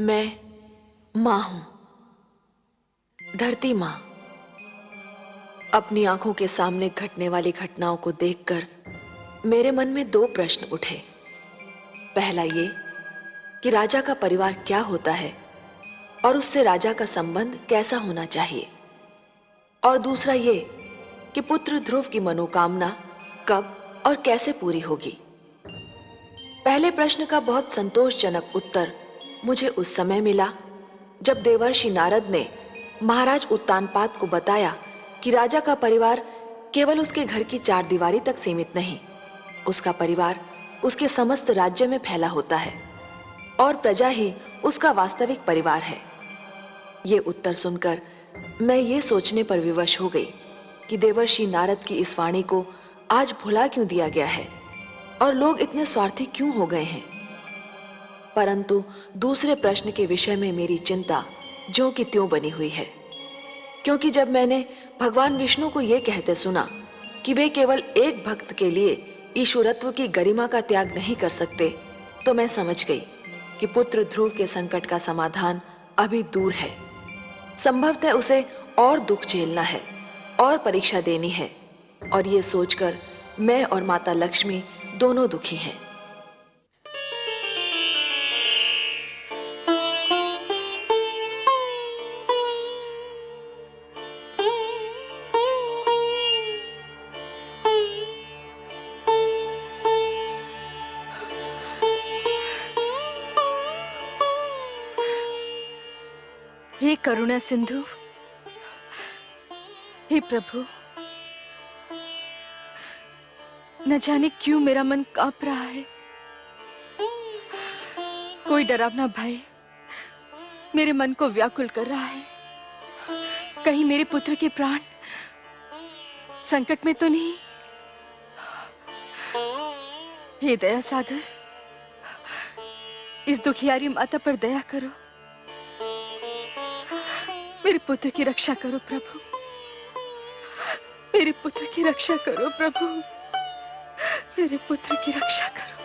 मैं मां हूं, धरती मां। अपनी आंखों के सामने घटने वाली घटनाओं को देखकर मेरे मन में दो प्रश्न उठे। पहला ये कि राजा का परिवार क्या होता है और उससे राजा का संबंध कैसा होना चाहिए, और दूसरा ये कि पुत्र ध्रुव की मनोकामना कब और कैसे पूरी होगी। पहले प्रश्न का बहुत संतोषजनक उत्तर मुझे उस समय मिला जब देवर्षि नारद ने महाराज उत्तानपाद को बताया कि राजा का परिवार केवल उसके घर की चार दीवारी तक सीमित नहीं, उसका परिवार उसके समस्त राज्य में फैला होता है और प्रजा ही उसका वास्तविक परिवार है। ये उत्तर सुनकर मैं ये सोचने पर विवश हो गई कि देवर्षि नारद की इस वाणी को आज भुला क्यों दिया गया है और लोग इतने स्वार्थी क्यों हो गए हैं। परंतु दूसरे प्रश्न के विषय में मेरी चिंता ज्यों की त्यों बनी हुई है, क्योंकि जब मैंने भगवान विष्णु को यह कहते सुना कि वे केवल एक भक्त के लिए ईश्वरत्व की गरिमा का त्याग नहीं कर सकते, तो मैं समझ गई कि पुत्र ध्रुव के संकट का समाधान अभी दूर है। संभवतः उसे और दुख झेलना है और परीक्षा देनी है, और ये सोचकर मैं और माता लक्ष्मी दोनों दुखी हैं। हे करुणा सिंधु, हे प्रभु, न जाने क्यों मेरा मन कांप रहा है। कोई डरावना भय मेरे मन को व्याकुल कर रहा है। कहीं मेरे पुत्र के प्राण संकट में तो नहीं। हे दया सागर, इस दुखियारी माता पर दया करो। मेरे पुत्र की रक्षा करो प्रभु, मेरे पुत्र की रक्षा करो प्रभु, मेरे पुत्र की रक्षा करो।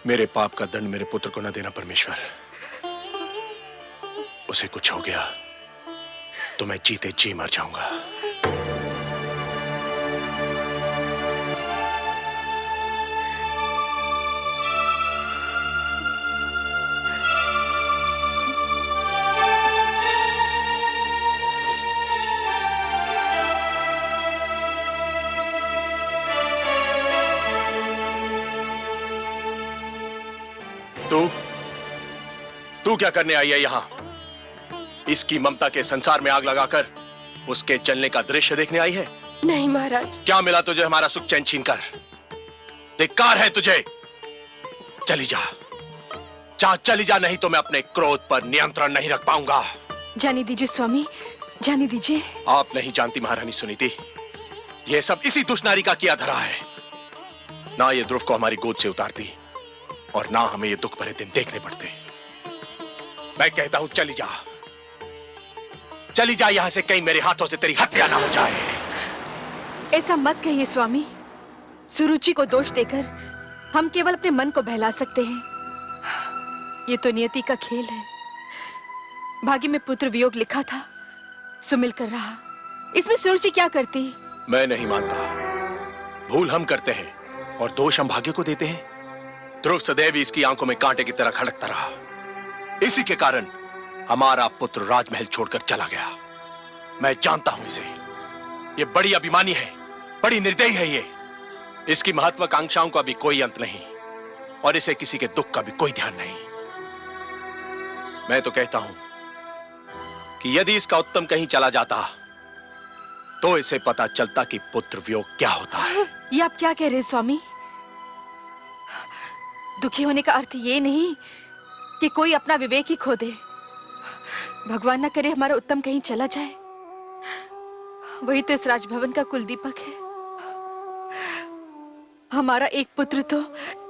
मेरे पाप का दंड मेरे पुत्र को न देना परमेश्वर। उसे कुछ हो गया तो मैं जीते जी मर जाऊंगा। तू क्या करने आई है यहां? इसकी ममता के संसार में आग लगाकर उसके जलने का दृश्य देखने आई है? नहीं महाराज। क्या मिला तुझे हमारा सुख चैन छीन कर? धिक्कार है तुझे। चली जा, चली जा, नहीं तो मैं अपने क्रोध पर नियंत्रण नहीं रख पाऊंगा। जाने दीजिए स्वामी, जाने दीजिए। आप नहीं जानती महारानी सुनीति, यह सब इसी दुष्नारी का किया धरा है। ना ये ध्रुव को हमारी गोद से उतारती और ना हमें ये दुख भरे दिन देखने पड़ते। मैं कहता हूं चली जा, चली जा यहां से, कहीं मेरे हाथों से तेरी हत्या ना हो जाए। ऐसा मत कहिए स्वामी। सुरुचि को दोष देकर हम केवल अपने मन को बहला सकते हैं। ये तो नियति का खेल है। भाग्य में पुत्र वियोग लिखा था, सो मिलकर रहा। इसमें सुरुचि क्या करती? मैं नहीं मानता। भूल हम करते हैं और दोष हम भाग्य को देते हैं। ध्रुव सदैव इसकी आंखों में कांटे की तरह खड़कता रहा। इसी के कारण हमारा पुत्र राजमहल छोड़कर चला गया। मैं जानता हूं इसे। ये बड़ी अभिमानी है, बड़ी निर्दयी है ये। इसकी महत्वाकांक्षाओं का भी कोई अंत नहीं और इसे किसी के दुख का भी कोई ध्यान नहीं। मैं तो कहता हूं कि यदि इसका उत्तम कहीं चला जाता तो इसे पता चलता कि पुत्र वियोग क्या होता है। ये आप क्या कह रहे हैं स्वामी? दुखी होने का अर्थ ये नहीं कि कोई अपना विवेक ही खो दे। भगवान न करे हमारा उत्तम कहीं चला जाए। वही तो इस राजभवन का कुल दीपक है। हमारा एक पुत्र तो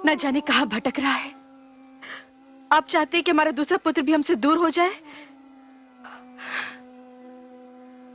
न जाने कहां भटक रहा है। आप चाहते हैं कि हमारा दूसरा पुत्र भी हमसे दूर हो जाए?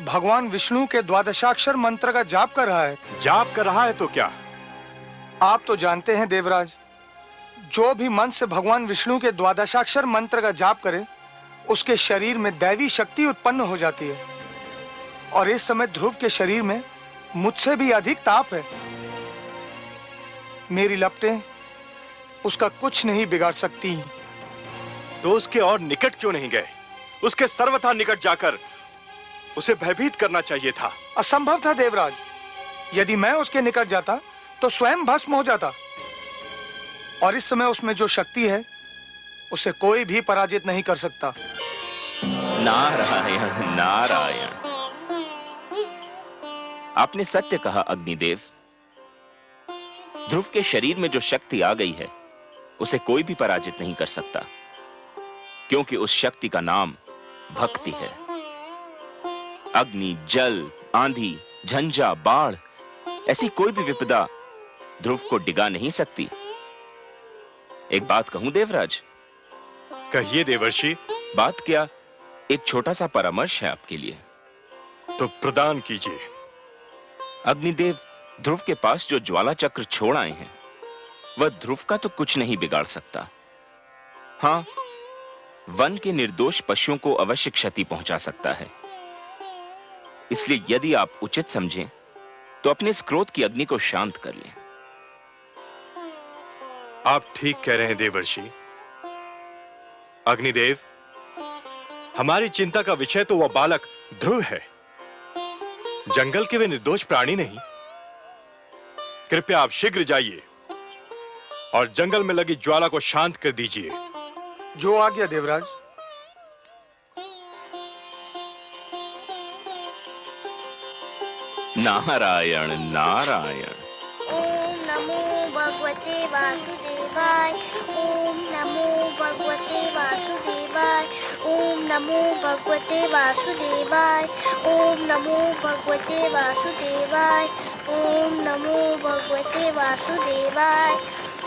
भगवान विष्णु के द्वादशाक्षर मंत्र का जाप कर रहा है। जाप कर रहा है तो क्या? आप तो जानते हैं देवराज, जो भी मन से भगवान विष्णु के द्वादशाक्षर मंत्र का जाप करे उसके शरीर में दैवी शक्ति उत्पन्न हो जाती है। और इस समय ध्रुव के शरीर में मुझसे भी अधिक ताप है। मेरी लपटें उसका कुछ नहीं बिगाड़ सकती। तो उसके और निकट क्यों नहीं गए? उसके सर्वथा निकट जाकर उसे भयभीत करना चाहिए था। असंभव था देवराज। यदि मैं उसके निकट जाता तो स्वयं भस्म हो जाता। और इस समय उसमें जो शक्ति है उसे कोई भी पराजित नहीं कर सकता। नारायण नारायण, आपने सत्य कहा अग्निदेव। ध्रुव के शरीर में जो शक्ति आ गई है उसे कोई भी पराजित नहीं कर सकता, क्योंकि उस शक्ति का नाम भक्ति है। अग्नि, जल, आंधी, झंझा, बाढ़, ऐसी कोई भी विपदा ध्रुव को डिगा नहीं सकती। एक बात कहूं देवराज? कहिए देवर्षि। बात क्या, एक छोटा सा परामर्श है आपके लिए। तो प्रदान कीजिए। अग्निदेव, ध्रुव के पास जो ज्वाला चक्र छोड़ आए हैं वह ध्रुव का तो कुछ नहीं बिगाड़ सकता। हां, वन के निर्दोष पशुओं को अवश्य क्षति पहुंचा सकता है। इसलिए यदि आप उचित समझें तो अपने इस क्रोध की अग्नि को शांत कर लें। आप ठीक कह रहे हैं देवर्षि। अग्निदेव, हमारी चिंता का विषय तो वह बालक ध्रुव है, जंगल के वे निर्दोष प्राणी नहीं। कृपया आप शीघ्र जाइए और जंगल में लगी ज्वाला को शांत कर दीजिए। जो आज्ञा देवराज। नारायण नारायण। ओम नमो भगवते वासुदेवाय। ओम नमो भगवते वासुदेवाय। ओम नमो भगवते वासुदेवाय। ओम नमो भगवते वासुदेवाय। ओम नमो भगवते वासुदेवाय।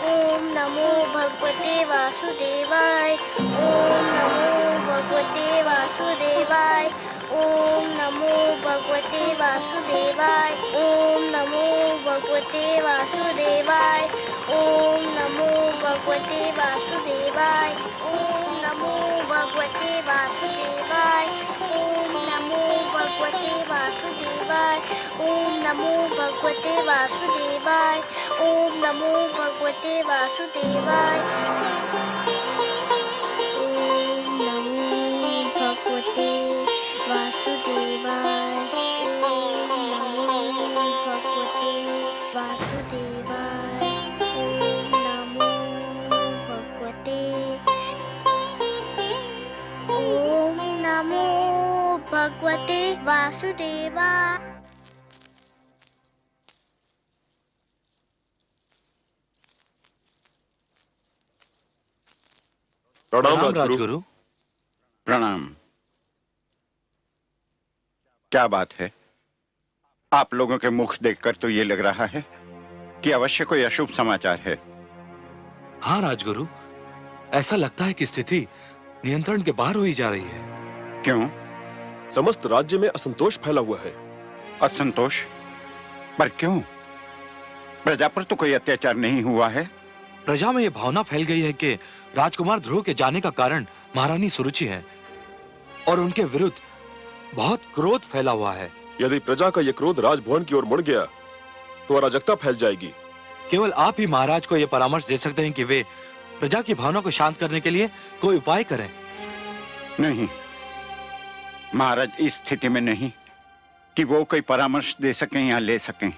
ओम नमो भगवते वासुदेवाय। ओम नमो भगवते वासुदेवाय। ओम नमो भगवते वासुदेवाय। ओम नमो भगवते वासुदेवाय। ओम नमो भगवते वासुदेवाय। ओम नमो भगवते वासुदेवाय। ओम नमो भगवते वासुदेवाय। ओम नमो भगवते वासुदेवाय। ओम नमो भगवते वासुदेवाय। ओम नमो भगवते वासुदेवाय। ओम नमो भगवते वासुदेवाय। ओम नमो भगवते। ओम नमो भगवते वासुदेवाय। प्रणाम राजगुरु। प्रणाम। क्या बात है? आप लोगों के मुख देखकर तो ये लग रहा है कि अवश्य कोई अशुभ समाचार है। हाँ राजगुरु, ऐसा लगता है कि स्थिति नियंत्रण के बाहर हुई जा रही है। क्यों? समस्त राज्य में असंतोष फैला हुआ है। असंतोष? पर क्यों? प्रजा पर तो कोई अत्याचार नहीं हुआ है। प्रजा में यह भावना फैल गई है कि राजकुमार ध्रुव के जाने का कारण महारानी सुरुचि है और उनके विरुद्ध बहुत क्रोध फैला हुआ है। यदि प्रजा का यह क्रोध राजभवन की ओर मुड़ गया तो अराजकता फैल जाएगी। केवल आप ही महाराज को यह परामर्श दे सकते हैं कि वे प्रजा की भावना को शांत करने के लिए कोई उपाय करें। नहीं महाराज, इस स्थिति में नहीं कि वो कोई परामर्श दे सकें या ले सकें।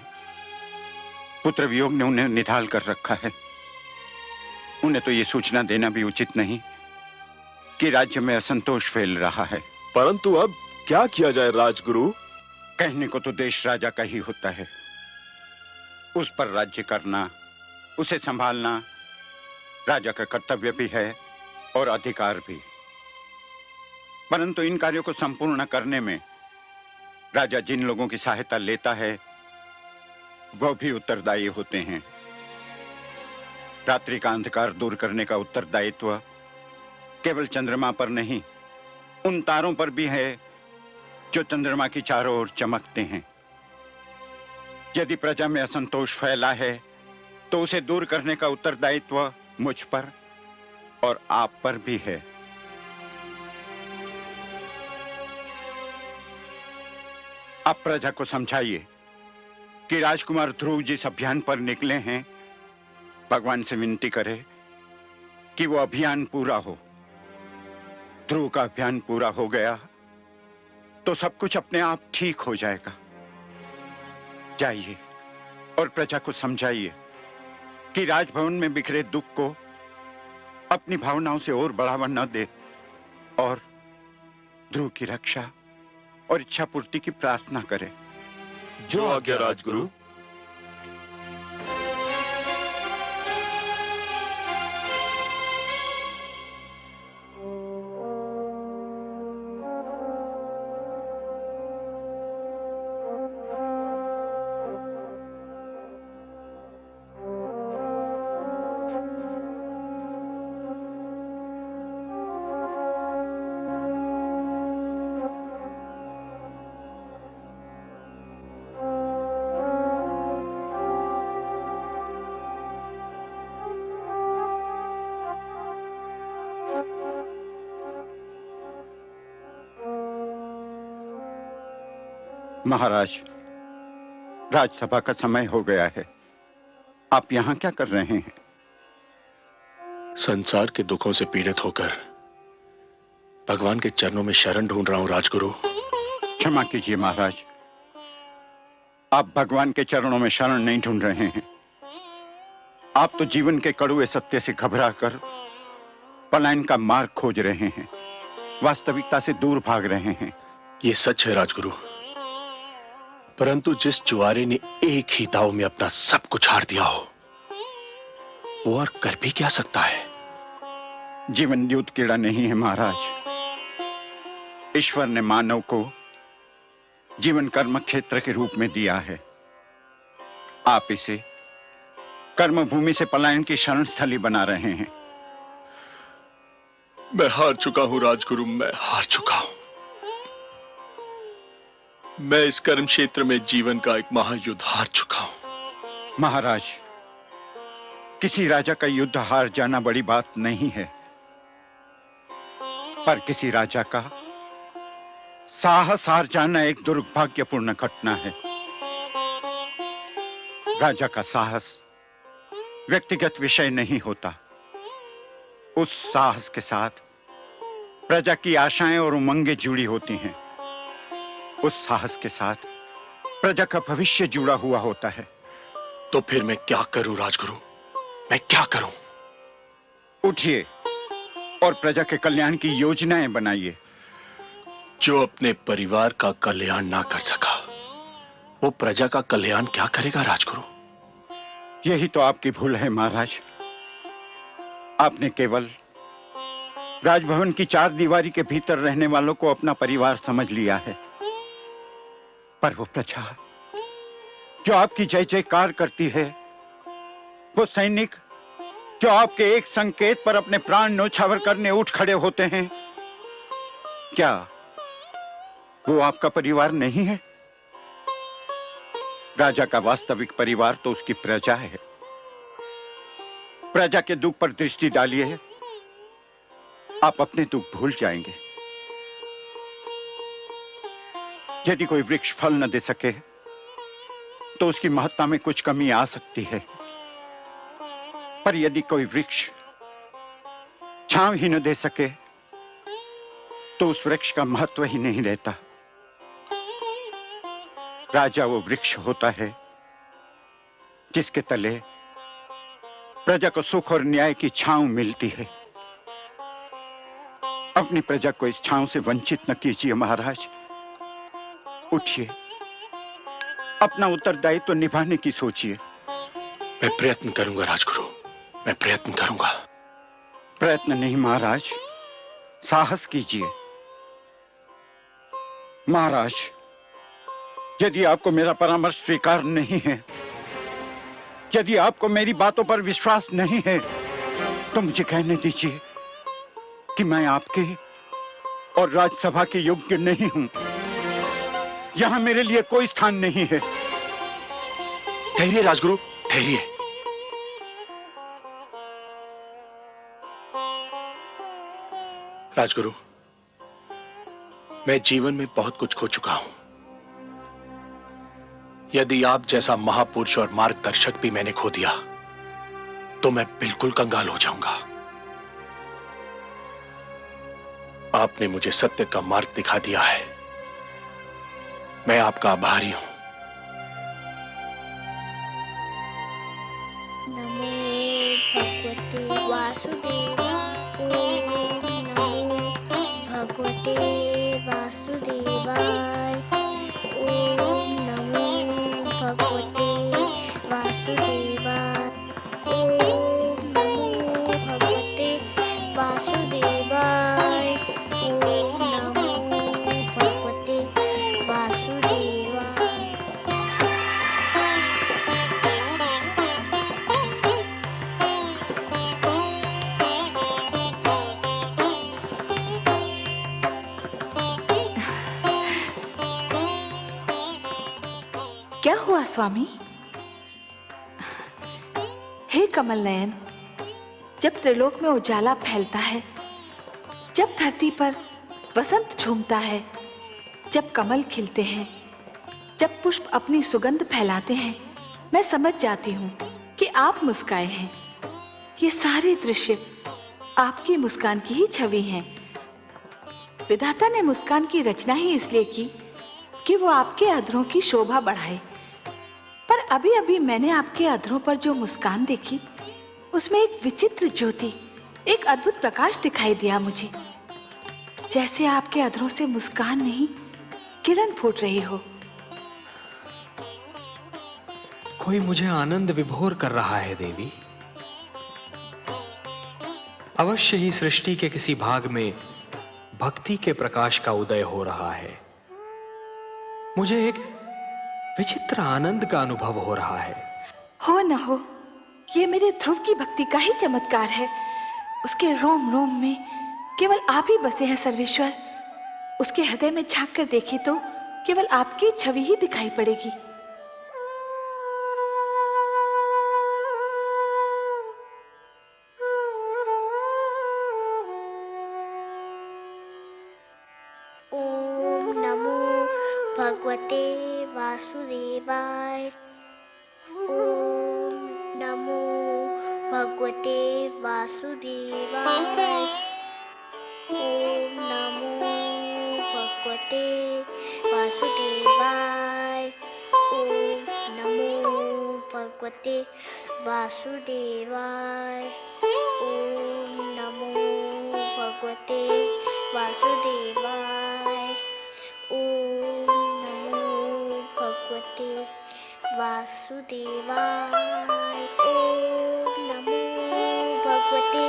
पुत्र वियोग ने उन्हें निढाल कर रखा है। उन्हें तो ये सूचना देना भी उचित नहीं कि राज्य में असंतोष फैल रहा है। परंतु अब क्या किया जाए राजगुरु? कहने को तो देश राजा का ही होता है। उस पर राज्य करना, उसे संभालना राजा का कर्तव्य भी है और अधिकार भी। परंतु इन कार्यों को संपूर्ण करने में राजा जिन लोगों की सहायता लेता है वह भी उत्तरदायी होते हैं। रात्रि का अंधकार दूर करने का उत्तरदायित्व केवल चंद्रमा पर नहीं, उन तारों पर भी है जो चंद्रमा की चारों ओर चमकते हैं। यदि प्रजा में असंतोष फैला है तो उसे दूर करने का उत्तरदायित्व मुझ पर और आप पर भी है। आप प्रजा को समझाइए कि राजकुमार ध्रुव जिस अभियान पर निकले हैं, भगवान से विनती करे कि वो अभियान पूरा हो। ध्रुव का अभियान पूरा हो गया तो सब कुछ अपने आप ठीक हो जाएगा। जाइए और प्रजा को समझाइए कि राजभवन में बिखरे दुख को अपनी भावनाओं से और बढ़ावा न दे और ध्रुव की रक्षा और इच्छा पूर्ति की प्रार्थना करे। जो आज्ञा राजगुरु। महाराज, राजसभा का समय हो गया है। आप यहाँ क्या कर रहे हैं? संसार के दुखों से पीड़ित होकर भगवान के चरणों में शरण ढूंढ रहा हूं राजगुरु। क्षमा कीजिए महाराज, आप भगवान के चरणों में शरण नहीं ढूंढ रहे हैं। आप तो जीवन के कड़वे सत्य से घबराकर पलायन का मार्ग खोज रहे हैं, वास्तविकता से दूर भाग रहे हैं। ये सच है राजगुरु, परंतु जिस जुआरे ने एक ही दाव में अपना सब कुछ हार दिया हो, वो और कर भी क्या सकता है? जीवन युद्ध कीड़ा नहीं है महाराज। ईश्वर ने मानव को जीवन कर्म क्षेत्र के रूप में दिया है। आप इसे कर्म भूमि से पलायन की शरण स्थली बना रहे हैं। मैं हार चुका हूं राजगुरु, मैं हार चुका हूं। मैं इस कर्म क्षेत्र में जीवन का एक महायुद्ध हार चुका हूं। महाराज, किसी राजा का युद्ध हार जाना बड़ी बात नहीं है, पर किसी राजा का साहस हार जाना एक दुर्भाग्यपूर्ण घटना है। राजा का साहस व्यक्तिगत विषय नहीं होता। उस साहस के साथ प्रजा की आशाएं और उमंगें जुड़ी होती हैं। उस साहस के साथ प्रजा का भविष्य जुड़ा हुआ होता है। तो फिर मैं क्या करूं राजगुरु, मैं क्या करूं? उठिए और प्रजा के कल्याण की योजनाएं बनाइए। जो अपने परिवार का कल्याण ना कर सका, वो प्रजा का कल्याण क्या करेगा राजगुरु? यही तो आपकी भूल है महाराज। आपने केवल राजभवन की चार दीवारी के भीतर रहने वालों को अपना परिवार समझ लिया है, पर वो प्रजा जो आपकी जय जयकार करती है, वो सैनिक जो आपके एक संकेत पर अपने प्राण न्योछावर करने उठ खड़े होते हैं, क्या वो आपका परिवार नहीं है? राजा का वास्तविक परिवार तो उसकी प्रजा है। प्रजा के दुख पर दृष्टि डालिए, आप अपने दुख भूल जाएंगे। यदि कोई वृक्ष फल न दे सके तो उसकी महत्ता में कुछ कमी आ सकती है, पर यदि कोई वृक्ष छांव ही न दे सके तो उस वृक्ष का महत्व ही नहीं रहता। राजा वो वृक्ष होता है जिसके तले प्रजा को सुख और न्याय की छांव मिलती है। अपनी प्रजा को इस छांव से वंचित न कीजिए महाराज। उठिए, अपना उत्तरदायित्व तो निभाने की सोचिए। मैं प्रयत्न करूंगा राजगुरु, मैं प्रयत्न करूंगा। प्रयत्न नहीं महाराज, साहस कीजिए। महाराज, यदि आपको मेरा परामर्श स्वीकार नहीं है, यदि आपको मेरी बातों पर विश्वास नहीं है, तो मुझे कहने दीजिए कि मैं आपके और राजसभा के योग्य नहीं हूं। यहाँ मेरे लिए कोई स्थान नहीं है। ठहरिए राजगुरु, ठहरिए। राजगुरु, मैं जीवन में बहुत कुछ खो चुका हूं। यदि आप जैसा महापुरुष और मार्गदर्शक भी मैंने खो दिया तो मैं बिल्कुल कंगाल हो जाऊंगा। आपने मुझे सत्य का मार्ग दिखा दिया है। मैं आपका आभारी हूं। नमो भगवते वासुदेवाय। ओम नमो भगवते वासुदेवाय। ओम नमो भगवते वासुदेवाय। ओम नमो भगवते वासुदेवाय। ओम नमो भगवते वासुदेवाय। क्या हुआ स्वामी? हे कमल नयन, जब त्रिलोक में उजाला फैलता है, जब धरती पर वसंत झूमता है, जब कमल खिलते हैं, जब पुष्प अपनी सुगंध फैलाते हैं, मैं समझ जाती हूँ कि आप मुस्काए हैं। ये सारे दृश्य आपकी मुस्कान की ही छवि हैं। विधाता ने मुस्कान की रचना ही इसलिए की कि वो आपके अधरों की शोभा बढ़ाए। पर अभी अभी मैंने आपके अधरों पर जो मुस्कान देखी, उसमें एक विचित्र ज्योति, एक अद्भुत प्रकाश दिखाई दिया मुझे। जैसे आपके अधरों से मुस्कान नहीं, किरण फूट रही हो। कोई मुझे आनंद विभोर कर रहा है देवी। अवश्य ही सृष्टि के किसी भाग में भक्ति के प्रकाश का उदय हो रहा है। मुझे एक विचित्र आनंद का अनुभव हो रहा है। हो न हो, ये मेरे ध्रुव की भक्ति का ही चमत्कार है। उसके रोम रोम में केवल आप ही बसे हैं सर्वेश्वर। उसके हृदय में झांक कर देखे तो केवल आपकी छवि ही दिखाई पड़ेगी। ओम नमो भगवते वासुदेवाय। ओम नमो भगवते वासुदेवाय। ओम नमो भगवते वासुदेवाय। ओम नमो भगवते वासुदेवाय। ओम नमो भगवते वासुदेवाय। ओम नमो भगवते वासुदेवाय। ओम नमो भगवते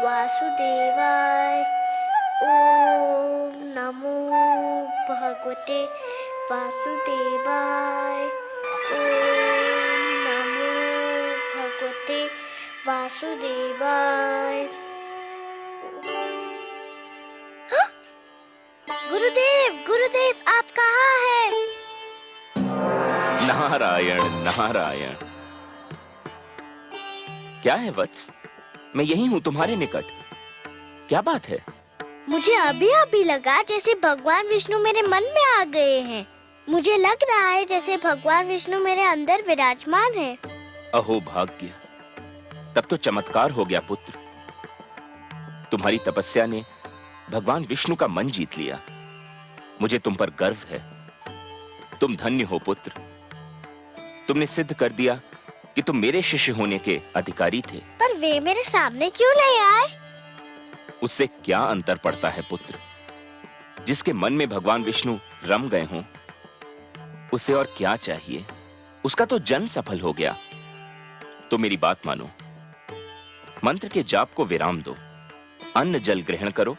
वासुदेवाय। ओम नमो भगवते वासुदेवाय। ओम नमो भगवते वासुदेवाय। गुरुदेव, गुरुदेव, आप कहाँ हैं? नारायण नारायण। क्या है वत्स? मैं यही हूं तुम्हारे निकट। क्या बात है? मुझे अभी अभी लगा जैसे भगवान विष्णु मेरे मन में आ गए हैं। मुझे लग रहा है जैसे भगवान विष्णु मेरे अंदर विराजमान है। अहो भाग्य, तब तो चमत्कार हो गया पुत्र। तुम्हारी तपस्या ने भगवान विष्णु का मन जीत लिया। मुझे तुम पर गर्व है। तुम धन्य हो पुत्र। तुमने सिद्ध कर दिया कि तुम मेरे शिष्य होने के अधिकारी थे। पर वे मेरे सामने क्यों नहीं आए? उससे क्या अंतर पड़ता है पुत्र? जिसके मन में भगवान विष्णु रम गए हों, उसे और क्या चाहिए? उसका तो जन्म सफल हो गया। तो मेरी बात मानो, मंत्र के जाप को विराम दो, अन्न जल ग्रहण करो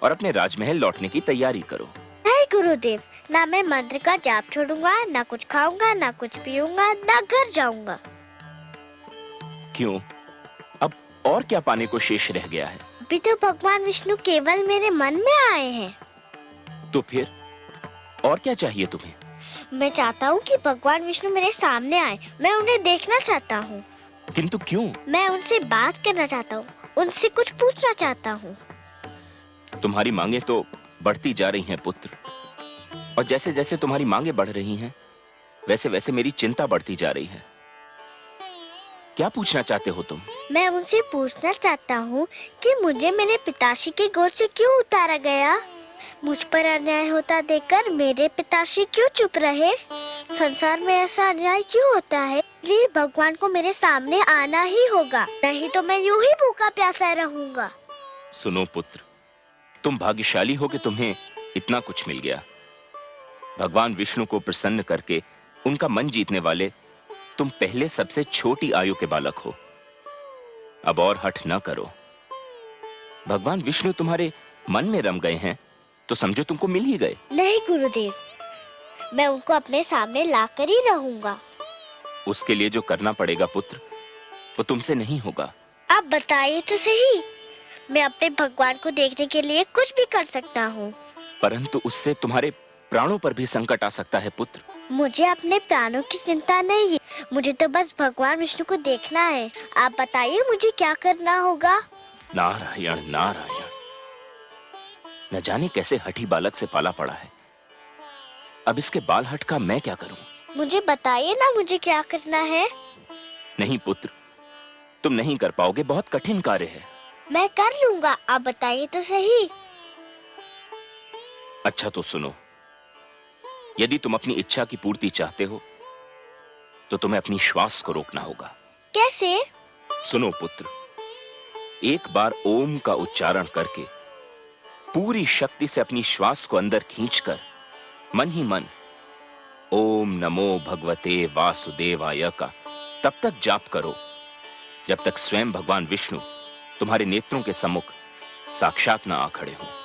और अपने राजमहल लौटने की तैयारी करो। नहीं गुरुदेव, ना मैं मंत्र का जाप छोड़ूंगा, ना कुछ खाऊंगा, ना कुछ पीऊंगा, ना घर जाऊंगा। क्यों? अब और क्या पाने को शेष रह गया है? अभी तो भगवान विष्णु केवल मेरे मन में आए हैं। तो फिर और क्या चाहिए तुम्हें? मैं चाहता हूँ कि भगवान विष्णु मेरे सामने आए। मैं उन्हें देखना चाहता हूँ। किंतु क्यों? मैं उनसे बात करना चाहता हूँ, उनसे कुछ पूछना चाहता हूँ। तुम्हारी मांगे तो बढ़ती जा रही हैं पुत्र, और जैसे जैसे तुम्हारी मांगे बढ़ रही हैं वैसे वैसे मेरी चिंता बढ़ती जा रही है। क्या पूछना चाहते हो तुम? मैं उनसे पूछना चाहता हूँ कि मुझे मेरे पिताश्री की गोद से क्यों उतारा गया? मुझ पर अन्याय होता देखकर मेरे पिताश्री क्यों चुप रहे? संसार में ऐसा अन्याय क्यों होता है? इसलिए भगवान को मेरे सामने आना ही होगा, नहीं तो मैं यूं ही भूखा प्यासा रहूंगा। सुनो पुत्र, तुम भाग्यशाली हो कि तुम्हें इतना कुछ मिल गया। भगवान विष्णु को प्रसन्न करके उनका मन जीतने वाले तुम पहले सबसे छोटी आयु के बालक हो। अब और हठ न करो। भगवान विष्णु तुम्हारे मन में रम गए हैं तो समझो तुमको मिल ही गए। नहीं गुरुदेव, मैं उनको अपने सामने लाकर ही रहूंगा। उसके लिए जो करना पड़ेगा पुत्र, वो तुमसे नहीं होगा। आप बताइए तो सही, मैं अपने भगवान को देखने के लिए कुछ भी कर सकता हूँ। परंतु उससे तुम्हारे प्राणों पर भी संकट आ सकता है पुत्र। मुझे अपने प्राणों की चिंता नहीं है, मुझे तो बस भगवान विष्णु को देखना है। आप बताइए मुझे क्या करना होगा? नारायण नारायण, न जाने कैसे हठी बालक से पाला पड़ा है। अब इसके बाल हट का मैं क्या करूं? मुझे बताइए ना मुझे क्या करना है। नहीं पुत्र, तुम नहीं कर पाओगे, बहुत कठिन कार्य है। मैं कर लूंगा, आप बताइए तो सही। अच्छा तो सुनो, यदि तुम अपनी इच्छा की पूर्ति चाहते हो तो तुम्हें अपनी श्वास को रोकना होगा। कैसे? सुनो पुत्र, एक बार ओम का उच्चारण करके पूरी शक्ति से अपनी श्वास को अंदर खींचकर मन ही मन ओम नमो भगवते वासुदेवाय का तब तक जाप करो जब तक स्वयं भगवान विष्णु तुम्हारे नेत्रों के सम्मुख साक्षात न आ खड़े हों।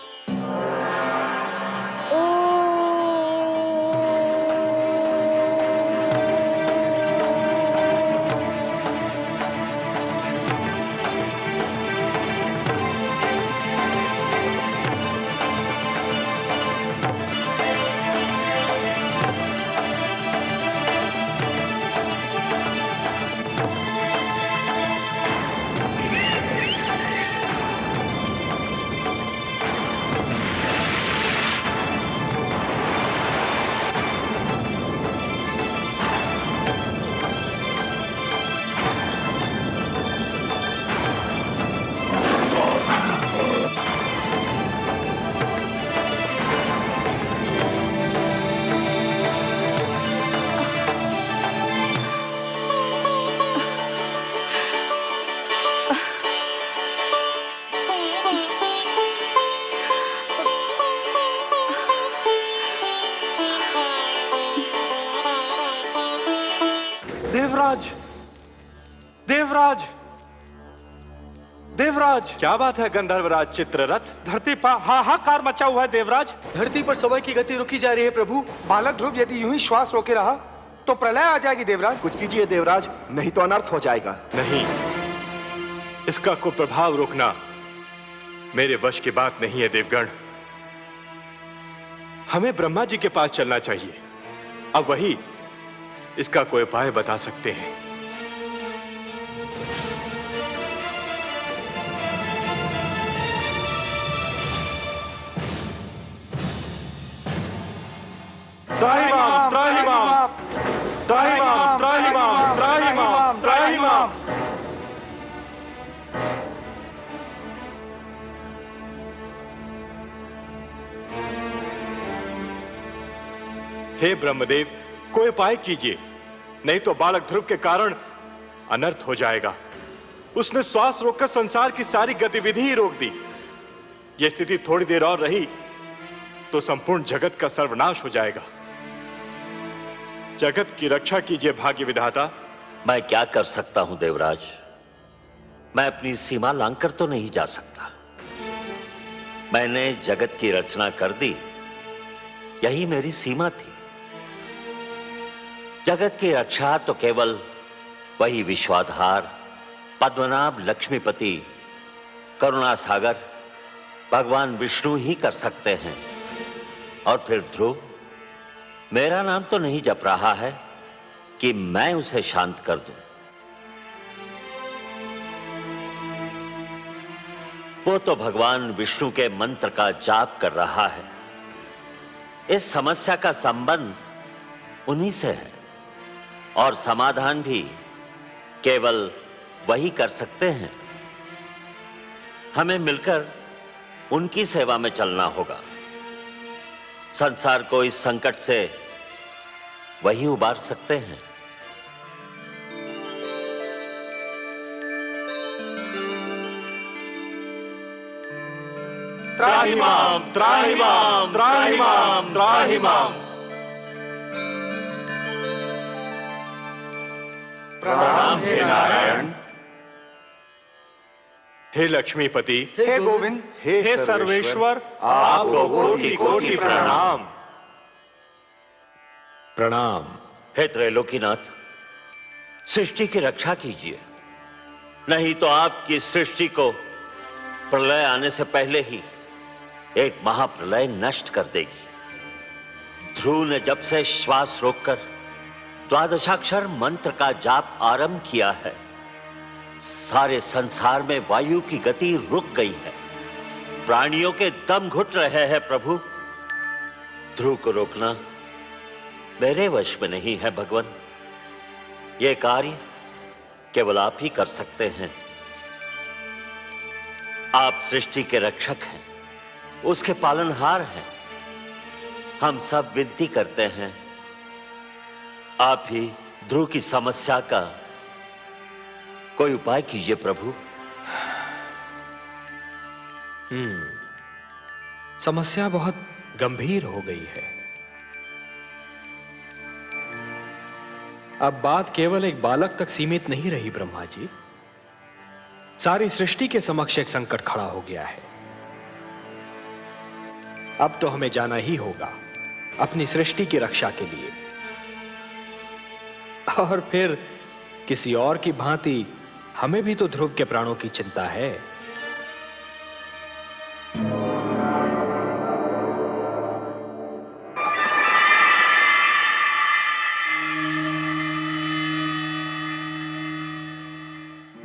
देवराज, देवराज, देवराज! क्या बात है गंधर्वराज चित्ररथ? धरती पर हाहाकार मचा हुआ है देवराज। धरती पर समय की गति रुकी जा रही है प्रभु। बालक ध्रुव यदि यूं ही श्वास रोके रहा तो प्रलय आ जाएगी देवराज। कुछ कीजिए देवराज, नहीं तो अनर्थ हो जाएगा। नहीं, इसका कुप्रभाव रोकना मेरे वश की बात नहीं है देवगण। हमें ब्रह्मा जी के पास चलना चाहिए, अब वही इसका कोई उपाय बता सकते हैं। त्राहिमाम, त्राहिमाम, त्राहिमाम, त्राहिमाम, त्राहिमाम, त्राहिमाम। हे ब्रह्मदेव, कोई उपाय कीजिए, नहीं तो बालक ध्रुव के कारण अनर्थ हो जाएगा। उसने श्वास रोककर संसार की सारी गतिविधि ही रोक दी। यह स्थिति थोड़ी देर और रही तो संपूर्ण जगत का सर्वनाश हो जाएगा। जगत की रक्षा कीजिए भाग्य विधाता। मैं क्या कर सकता हूं देवराज? मैं अपनी सीमा लांघकर तो नहीं जा सकता। मैंने जगत की रचना कर दी, यही मेरी सीमा थी। जगत की रक्षा तो केवल वही विश्वाधार, पद्मनाभ, लक्ष्मीपति, करुणा सागर भगवान विष्णु ही कर सकते हैं। और फिर ध्रुव, मेरा नाम तो नहीं जप रहा है कि मैं उसे शांत कर दूं। वो तो भगवान विष्णु के मंत्र का जाप कर रहा है। इस समस्या का संबंध उन्हीं से है और समाधान भी केवल वही कर सकते हैं। हमें मिलकर उनकी सेवा में चलना होगा। संसार को इस संकट से वही उबार सकते हैं। त्राहिमाम त्राहिमाम त्राहिमाम त्राहिमाम। प्रणाम हे नारायण। हे लक्ष्मीपति, हे गोविंद, हे सर्वेश्वर, आपको कोटि कोटि प्रणाम। प्रणाम। हे त्रैलोकीनाथ, सृष्टि की रक्षा कीजिए, नहीं तो आपकी सृष्टि को प्रलय आने से पहले ही एक महाप्रलय नष्ट कर देगी। ध्रुव ने जब से श्वास रोककर द्वादशाक्षर मंत्र का जाप आरंभ किया है, सारे संसार में वायु की गति रुक गई है। प्राणियों के दम घुट रहे हैं प्रभु। ध्रुव को रोकना मेरे वश में नहीं है भगवान। यह कार्य केवल आप ही कर सकते हैं। आप सृष्टि के रक्षक हैं, उसके पालनहार हैं। हम सब विनती करते हैं, आप ही ध्रुव की समस्या का कोई उपाय कीजिए प्रभु। समस्या बहुत गंभीर हो गई है। अब बात केवल एक बालक तक सीमित नहीं रही ब्रह्मा जी। सारी सृष्टि के समक्ष एक संकट खड़ा हो गया है। अब तो हमें जाना ही होगा अपनी सृष्टि की रक्षा के लिए, और फिर किसी और की भांति हमें भी तो ध्रुव के प्राणों की चिंता है।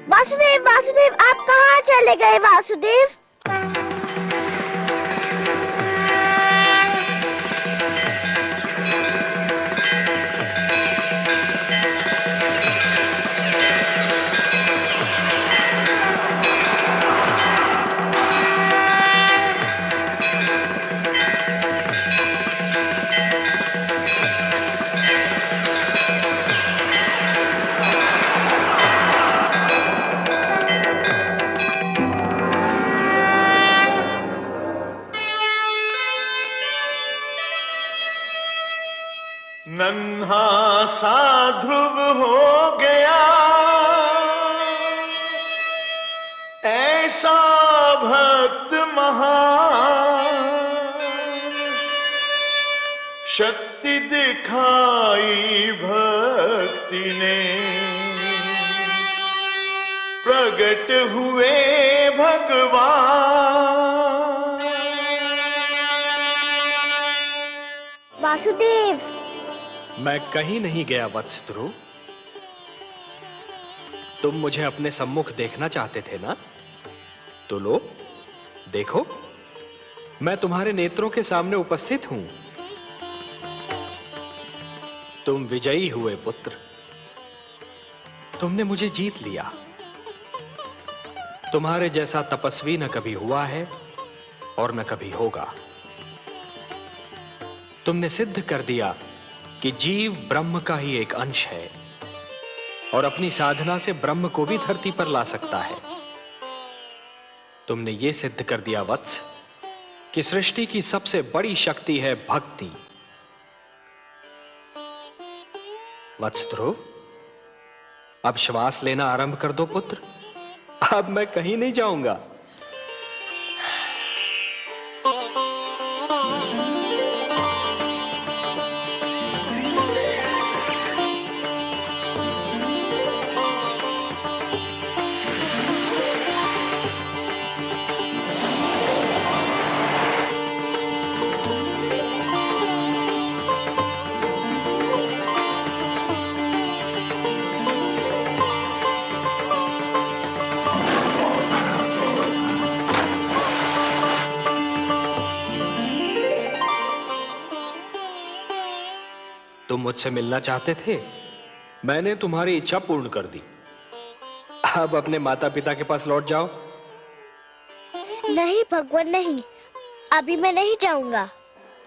वासुदेव, वासुदेव, आप कहाँ चले गए वासुदेव? नन्हा सा ध्रुव हो गया, ऐसा भक्त महान, शक्ति दिखाई भक्ति ने, प्रगट हुए भगवान। वासुदेव, मैं कहीं नहीं गया वत्स ध्रुव। तुम मुझे अपने सम्मुख देखना चाहते थे ना? तो लो, देखो, मैं तुम्हारे नेत्रों के सामने उपस्थित हूं। तुम विजयी हुए पुत्र। तुमने मुझे जीत लिया। तुम्हारे जैसा तपस्वी न कभी हुआ है और न कभी होगा। तुमने सिद्ध कर दिया कि जीव ब्रह्म का ही एक अंश है और अपनी साधना से ब्रह्म को भी धरती पर ला सकता है। तुमने यह सिद्ध कर दिया वत्स कि सृष्टि की सबसे बड़ी शक्ति है भक्ति। वत्स ध्रुव, अब श्वास लेना आरंभ कर दो पुत्र। अब मैं कहीं नहीं जाऊंगा। तुम मुझसे मिलना चाहते थे, मैंने तुम्हारी इच्छा पूर्ण कर दी। अब अपने माता पिता के पास लौट जाओ। नहीं भगवान नहीं, अभी मैं नहीं जाऊंगा।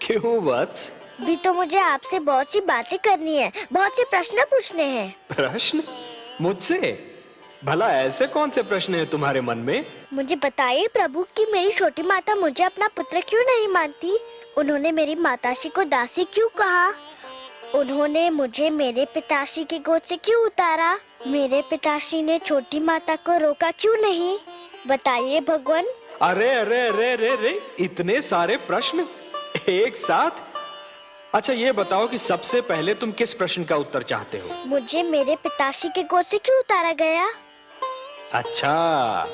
क्यों वत्स? भी तो मुझे आपसे बहुत सी बातें करनी है, बहुत से प्रश्न पूछने हैं। प्रश्न? मुझसे? भला ऐसे कौन से प्रश्न हैं तुम्हारे मन में? मुझे बताइए प्रभु कि मेरी छोटी माता मुझे अपना पुत्र क्यों नहीं मानती? उन्होंने मेरी माताश्री को दासी क्यों कहा? उन्होंने मुझे मेरे पिताश्री की गोद से क्यों उतारा? मेरे पिताश्री ने छोटी माता को रोका क्यों नहीं? बताइए भगवान। अरे अरे अरे अरे अरे, इतने सारे प्रश्न एक साथ? अच्छा ये बताओ कि सबसे पहले तुम किस प्रश्न का उत्तर चाहते हो? मुझे मेरे पिताश्री की गोद से क्यों उतारा गया? अच्छा,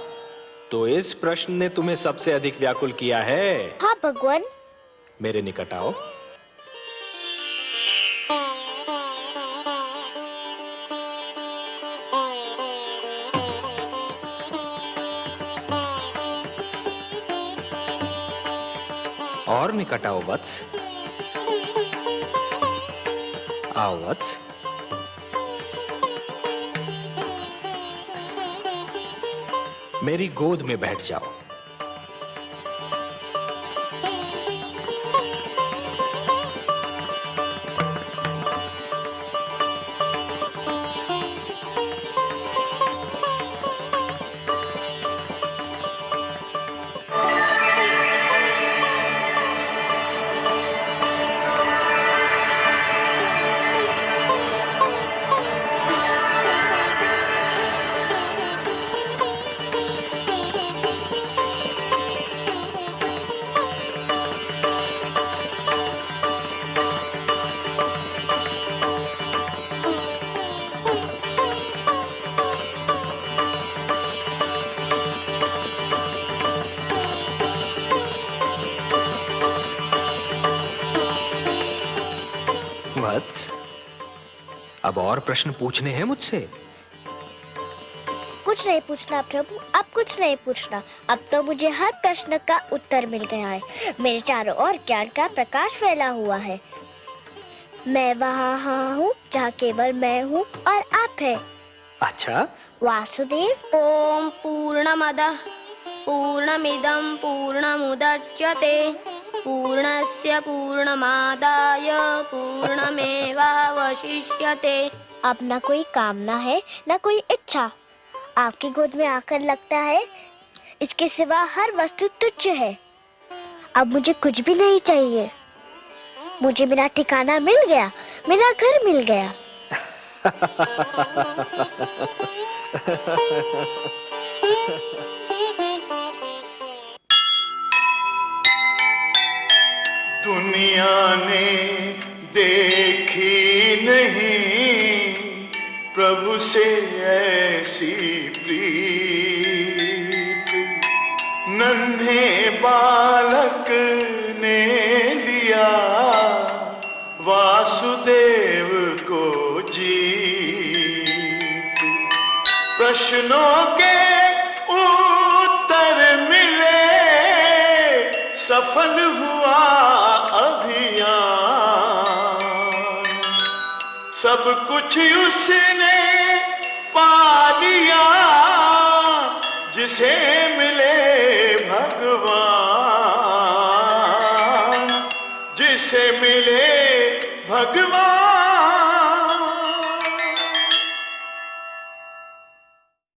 तो इस प्रश्न ने तुम्हें सबसे अधिक व्याकुल किया है। हाँ भगवान। मेरे निकट आओ। और निकट आओ वत्स। आओ वत्स। मेरी गोद में बैठ जाओ। वत्स, अब और प्रश्न पूछने हैं मुझसे? कुछ नहीं पूछना प्रभु, अब कुछ नहीं पूछना। अब तो मुझे हर प्रश्न का उत्तर मिल गया है। मेरे चारों ओर ज्ञान का प्रकाश फैला हुआ है। मैं वहाँ हूँ जहाँ केवल मैं हूँ और आप है। अच्छा वासुदेव। ओम पूर्णमदः पूर्णमिदं पूर्णमुदच्यते पूर्णस्य पूर्णमादाय पूर्णमेवावशिष्यते। अब न कोई कामना है न कोई इच्छा। आपकी गोद में आकर लगता है इसके सिवा हर वस्तु तुच्छ है। अब मुझे कुछ भी नहीं चाहिए। मुझे मेरा ठिकाना मिल गया, मेरा घर मिल गया। दुनिया ने देखी नहीं प्रभु से ऐसी प्रीत। नन्हे बालक ने लिया वासुदेव को जीत। प्रश्नों के उत्तर मिले, सफल हुआ अभियान। सब कुछ उसने पा लिया जिसे मिले भगवान, जिसे मिले भगवान।